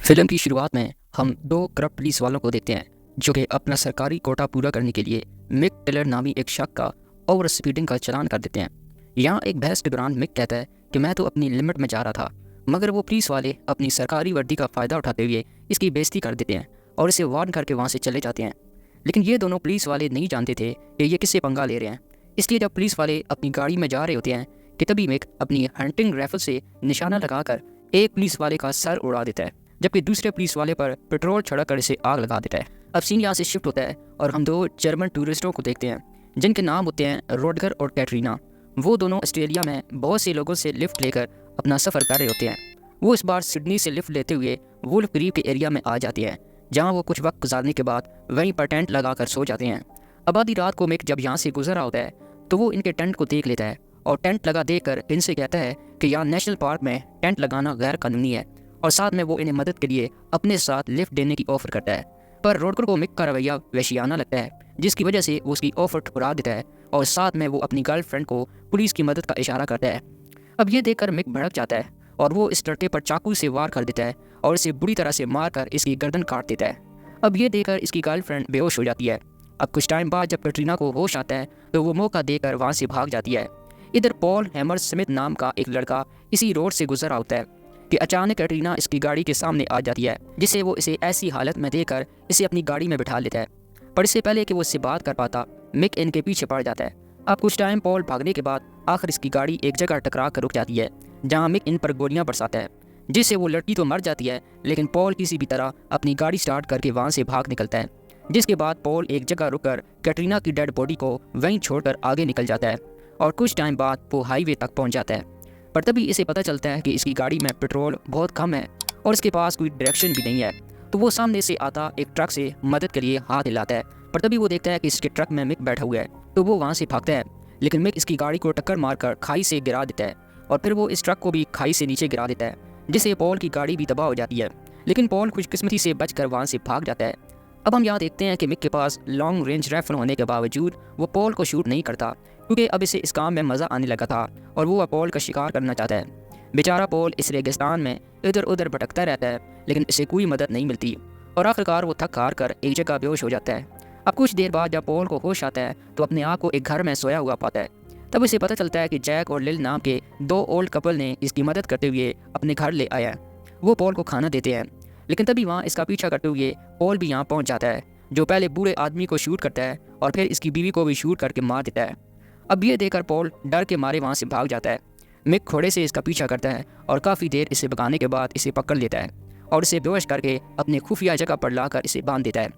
Film की शुरुआत में हम दो करप्ट पुलिस वालों को देखते हैं जो कि अपना सरकारी कोटा पूरा करने के लिए मिक टेलर नामी एक शख्स का ओवर स्पीडिंग का चालान कर देते हैं। यहाँ एक बहस के दौरान मिक कहता है कि मैं तो अपनी लिमिट में जा रहा था, मगर वो पुलिस वाले अपनी सरकारी वर्दी का फ़ायदा उठाते हुए इसकी बेइज्जती कर देते हैं और इसे वार्न करके वहाँ से चले जाते हैं। लेकिन ये दोनों पुलिस वाले नहीं जानते थे कि ये किससे पंगा ले रहे हैं। इसलिए जब पुलिस वाले अपनी गाड़ी में जा रहे होते हैं कि तभी मिक अपनी हंटिंग राइफल से निशाना लगाकर एक पुलिस वाले का सर उड़ा देता है, जबकि दूसरे पुलिस वाले पर पेट्रोल छिड़क कर इसे आग लगा देता है। अब सीन यहाँ से शिफ्ट होता है और हम दो जर्मन टूरिस्टों को देखते हैं जिनके नाम होते हैं रोडगर और कैटरीना। वो दोनों ऑस्ट्रेलिया में बहुत से लोगों से लिफ्ट लेकर अपना सफ़र कर रहे होते हैं। वो इस बार सिडनी से लिफ्ट लेते हुए वुल्फ क्रीक के एरिया में आ जाती हैं, जहाँ वो कुछ वक्त गुजारने के बाद वहीं पर टेंट लगाकर सो जाते हैं। अब आधी रात को मिक जब यहाँ से गुजर रहा होता है तो वो इनके टेंट को देख लेता है और टेंट लगा देखकर इनसे कहता है कि यहाँ नेशनल पार्क में टेंट लगाना गैर कानूनी है, और साथ में वो इन्हें मदद के लिए अपने साथ लिफ्ट देने की ऑफर करता है। पर रोडकर को मिक का रवैया वहशियाना लगता है, जिसकी वजह से वो उसकी ऑफर ठुकरा देता है और साथ में वो अपनी गर्लफ्रेंड को पुलिस की मदद का इशारा करता है। अब ये देखकर मिक भड़क जाता है और वो इस लड़के पर चाकू से वार कर देता है और इसे बुरी तरह से मारकर इसकी गर्दन काट देता है। अब ये देखकर इसकी गर्लफ्रेंड बेहोश हो जाती है। अब कुछ टाइम बाद जब कैटरीना को होश आता है तो वो मौका देकर वहाँ से भाग जाती है। इधर पॉल हैमर स्मिथ नाम का एक लड़का इसी रोड से गुजर होता है कि अचानक कैटरीना इसकी गाड़ी के सामने आ जाती है, जिससे वो इसे ऐसी हालत में देखकर इसे अपनी गाड़ी में बिठा लेता है। पर इससे पहले कि वो इससे बात कर पाता, मिक इनके पीछे पड़ जाता है। अब कुछ टाइम पॉल भागने के बाद आखिर इसकी गाड़ी एक जगह टकरा कर रुक जाती है, जहाँ मिक इन पर गोलियां बरसाता है, जिससे वो लड़की तो मर जाती है, लेकिन पॉल किसी भी तरह अपनी गाड़ी स्टार्ट करके वहाँ से भाग निकलता है। जिसके बाद पॉल एक जगह रुककर कैटरीना की डेड बॉडी को वहीं छोड़कर आगे निकल जाता है और कुछ टाइम बाद वो हाईवे तक पहुँच जाता है। पर तभी इसे पता चलता है कि इसकी गाड़ी में पेट्रोल बहुत कम है और इसके पास कोई डायरेक्शन भी नहीं है। तो वो सामने से आता एक ट्रक से मदद के लिए हाथ हिलाता है, पर तभी वो देखता है कि इसके ट्रक में मिक बैठा हुआ है, तो वो वहाँ से भागता है। लेकिन मिक इसकी गाड़ी को टक्कर मारकर खाई से गिरा देता है और फिर वो इस ट्रक को भी खाई से नीचे गिरा देता है, जिससे पॉल की गाड़ी भी तबाह हो जाती है। लेकिन पॉल खुशकिस्मती से बचकर वहाँ से भाग जाता है। अब हम यहाँ देखते हैं कि मिक के पास लॉन्ग रेंज राइफल होने के बावजूद वो पॉल को शूट नहीं करता, क्योंकि अब इसे इस काम में मज़ा आने लगा था और वो पॉल का शिकार करना चाहता है। बेचारा पॉल इस रेगिस्तान में इधर उधर भटकता रहता है, लेकिन इसे कोई मदद नहीं मिलती और आखिरकार वो थक हार कर एक जगह बेहोश हो जाता है। अब कुछ देर बाद जब पॉल को होश आता है तो अपने आप को एक घर में सोया हुआ पाता है। तब इसे पता चलता है कि जैक और लिल नाम के दो ओल्ड कपल ने इसकी मदद करते हुए अपने घर ले आया। वो पॉल को खाना देते हैं, लेकिन तभी वहाँ इसका पीछा करते हुए पॉल भी यहाँ पहुँच जाता है, जो पहले बूढ़े आदमी को शूट करता है और फिर इसकी बीवी को भी शूट करके मार देता है। अब ये देखकर पॉल डर के मारे वहाँ से भाग जाता है। मिक घोड़े से इसका पीछा करता है और काफ़ी देर इसे भगाने के बाद इसे पकड़ लेता है और इसे बेहोश करके अपने खुफिया जगह पर लाकर इसे बांध देता है।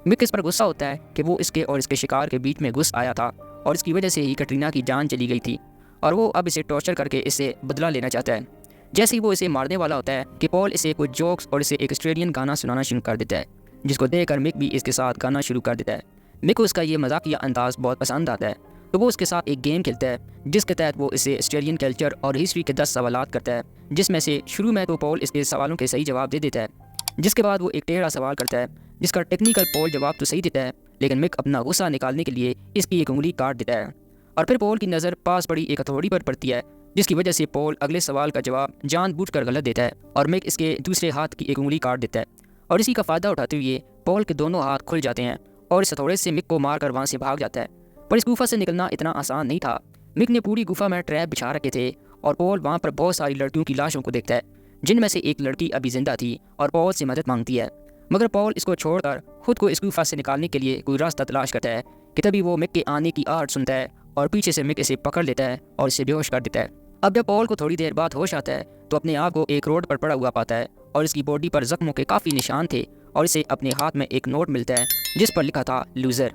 मिक इस पर गुस्सा होता है कि वो इसके और इसके शिकार के बीच में घुस आया था और इसकी वजह से ही कैटरीना की जान चली गई थी, और वो अब इसे टॉर्चर करके इससे बदला लेना चाहता है। जैसे ही वो इसे मारने वाला होता है कि पॉल इसे कुछ जोक्स और इसे एक ऑस्ट्रेलियन गाना सुनाना शुरू कर देता है, जिसको देखकर मिक भी इसके साथ गाना शुरू कर देता है। मिक को इसका ये मजाकिया अंदाज बहुत पसंद आता है, तो वो उसके साथ एक गेम खेलता है जिसके तहत वो इसे ऑस्ट्रेलियन कल्चर और हिस्ट्री के 10 सवालात करता है, जिसमें से शुरू में तो पॉल इसके सवालों के सही जवाब दे देता है। जिसके बाद वो एक टेढ़ा सवाल करता है जिसका टेक्निकल पॉल जवाब तो सही देता है, लेकिन मिक अपना गुस्सा निकालने के लिए इसकी एक उंगली काट देता है। और फिर पॉल की नज़र पास पड़ी एक हथौड़ी पर पड़ती है, जिसकी वजह से पॉल अगले सवाल का जवाब जानबूझकर गलत देता है और मिक इसके दूसरे हाथ की एक उंगली काट देता है। और इसी का फ़ायदा उठाते हुए पॉल के दोनों हाथ खुल जाते हैं और इस हथौड़े से मिक को मारकर वहाँ से भाग जाता है। पर इस गुफा से निकलना इतना आसान नहीं था। मिक ने पूरी गुफा में ट्रैप बिछा रखे थे और पॉल वहाँ पर बहुत सारी लड़कियों की लाशों को देखता है, जिनमें से एक लड़की अभी जिंदा थी और पॉल से मदद मांगती है। मगर पॉल इसको छोड़कर खुद को इस गुफा से निकालने के लिए कोई रास्ता तलाश करता है कि तभी वो मिक के आने की आहट सुनता है और पीछे से मिक इसे पकड़ लेता है और इसे बेहोश कर देता है। अब जब पॉल को थोड़ी देर बाद होश आता है तो अपने आप को एक रोड पर पड़ा हुआ पाता है और इसकी बॉडी पर जख्मों के काफ़ी निशान थे और इसे अपने हाथ में एक नोट मिलता है जिस पर लिखा था लूज़र।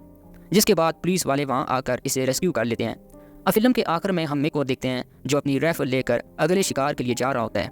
जिसके बाद पुलिस वाले वहाँ आकर इसे रेस्क्यू कर लेते हैं। अब फिल्म के आखिर में हम मिक को देखते हैं जो अपनी राइफल लेकर अगले शिकार के लिए जा रहा होता है।